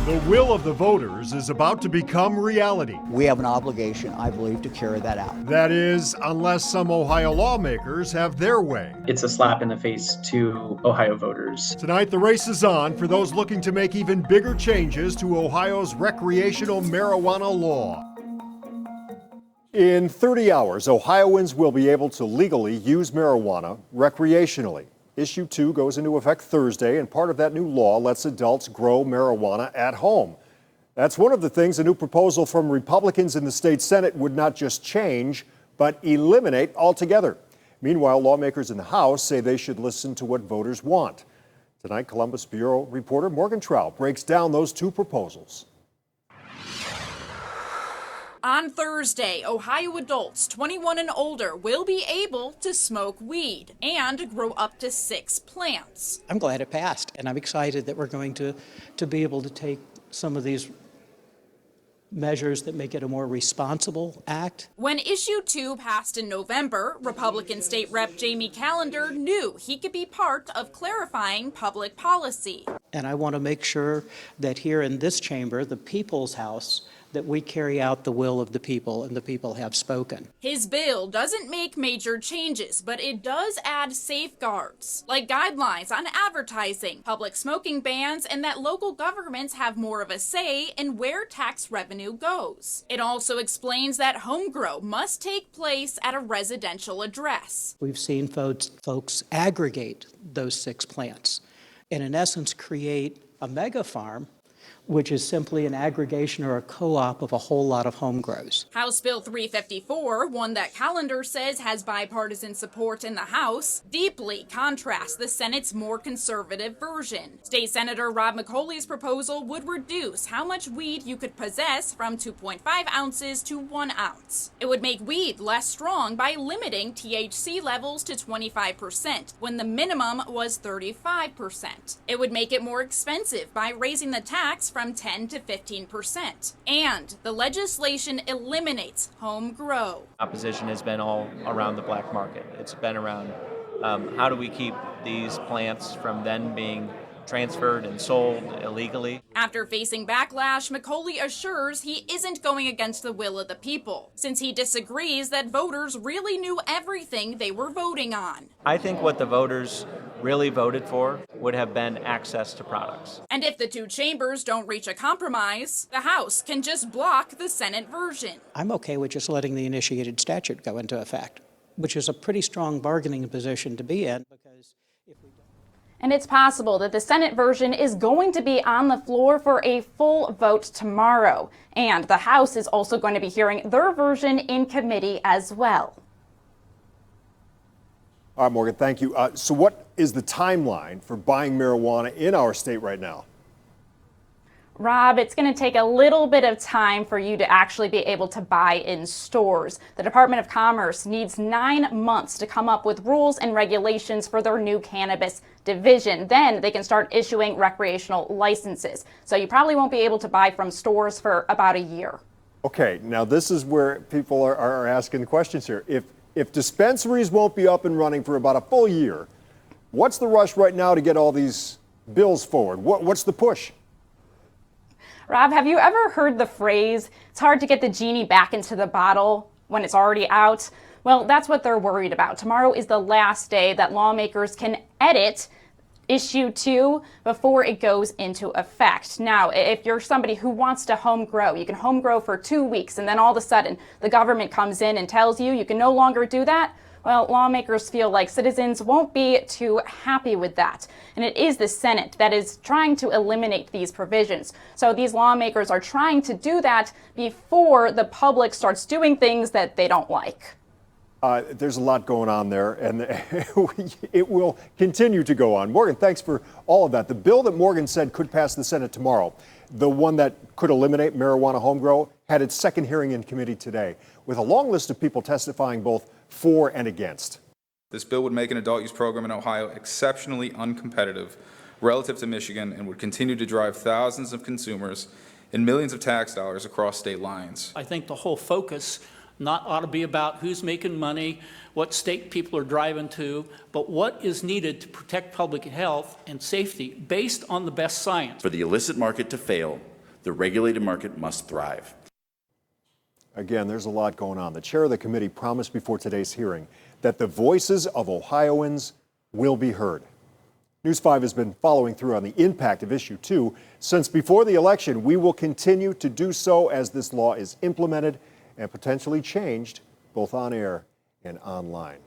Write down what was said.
The will of the voters is about to become reality. We have an obligation, I believe, to carry that out. That is, unless some Ohio lawmakers have their way. It's a slap in the face to Ohio voters. Tonight, the race is on for those looking to make even bigger changes to Ohio's recreational marijuana law. In 30 hours, Ohioans will be able to legally use marijuana recreationally. Issue 2 goes into effect Thursday, and part of that new law lets adults grow marijuana at home. That's one of the things a new proposal from Republicans in the state Senate would not just change, but eliminate altogether. Meanwhile, lawmakers in the House say they should listen to what voters want. Tonight, Columbus Bureau reporter Morgan Trout breaks down those two proposals. On Thursday, Ohio adults 21 and older will be able to smoke weed and grow up to 6 plants. I'm glad it passed, and I'm excited that we're going to be able to take some of these measures that make it a more responsible act. When Issue 2 passed in November, Republican State Rep Jamie Callender knew he could be part of clarifying public policy. And I want to make sure that here in this chamber, the People's House, that we carry out the will of the people, and the people have spoken. His bill doesn't make major changes, but it does add safeguards, like guidelines on advertising, public smoking bans, and that local governments have more of a say in where tax revenue goes. It also explains that home grow must take place at a residential address. We've seen folks aggregate those 6 plants and in essence create a mega farm, which is simply an aggregation or a co-op of a whole lot of home grows. House Bill 354, one that Callender says has bipartisan support in the House, deeply contrasts the Senate's more conservative version. State Senator Rob McCauley's proposal would reduce how much weed you could possess from 2.5 ounces to 1 ounce. It would make weed less strong by limiting THC levels to 25% when the minimum was 35%. It would make it more expensive by raising the tax from 10 to 15%. And the legislation eliminates home grow. Opposition has been all around the black market. It's been around how do we keep these plants from then being transferred and sold illegally. After facing backlash, McCauley assures he isn't going against the will of the people, since he disagrees that voters really knew everything they were voting on. I think what the voters really voted for would have been access to products. And if the two chambers don't reach a compromise, the House can just block the Senate version. I'm okay with just letting the initiated statute go into effect, which is a pretty strong bargaining position to be in, because if we don't... And it's possible that the Senate version is going to be on the floor for a full vote tomorrow. And the House is also going to be hearing their version in committee as well. All right, Morgan, thank you. So what is the timeline for buying marijuana in our state right now? Rob, it's going to take a little bit of time for you to actually be able to buy in stores. The Department of Commerce needs 9 months to come up with rules and regulations for their new cannabis division. Then they can start issuing recreational licenses. So you probably won't be able to buy from stores for about a year. Okay, now this is where people are asking questions here. If dispensaries won't be up and running for about a full year, what's the rush right now to get all these bills forward? What's the push? Rob, have you ever heard the phrase, it's hard to get the genie back into the bottle when it's already out? Well, that's what they're worried about. Tomorrow is the last day that lawmakers can edit Issue 2 before it goes into effect. Now, if you're somebody who wants to home grow, you can home grow for 2 weeks, and then all of a sudden the government comes in and tells you you can no longer do that. Well, lawmakers feel like citizens won't be too happy with that. And it is the Senate that is trying to eliminate these provisions. So these lawmakers are trying to do that before the public starts doing things that they don't like. There's a lot going on there, and it will continue to go on. Morgan, thanks for all of that. The bill that Morgan said could pass the Senate tomorrow, the one that could eliminate marijuana home grow, had its second hearing in committee today, with a long list of people testifying both for and against. This bill would make an adult use program in Ohio exceptionally uncompetitive relative to Michigan and would continue to drive thousands of consumers and millions of tax dollars across state lines. I think the whole focus not ought to be about who's making money, what state people are driving to, but what is needed to protect public health and safety based on the best science. For the illicit market to fail, the regulated market must thrive. Again, there's a lot going on. The chair of the committee promised before today's hearing that the voices of Ohioans will be heard. News 5 has been following through on the impact of Issue 2 since before the election. We will continue to do so as this law is implemented and potentially changed both on air and online.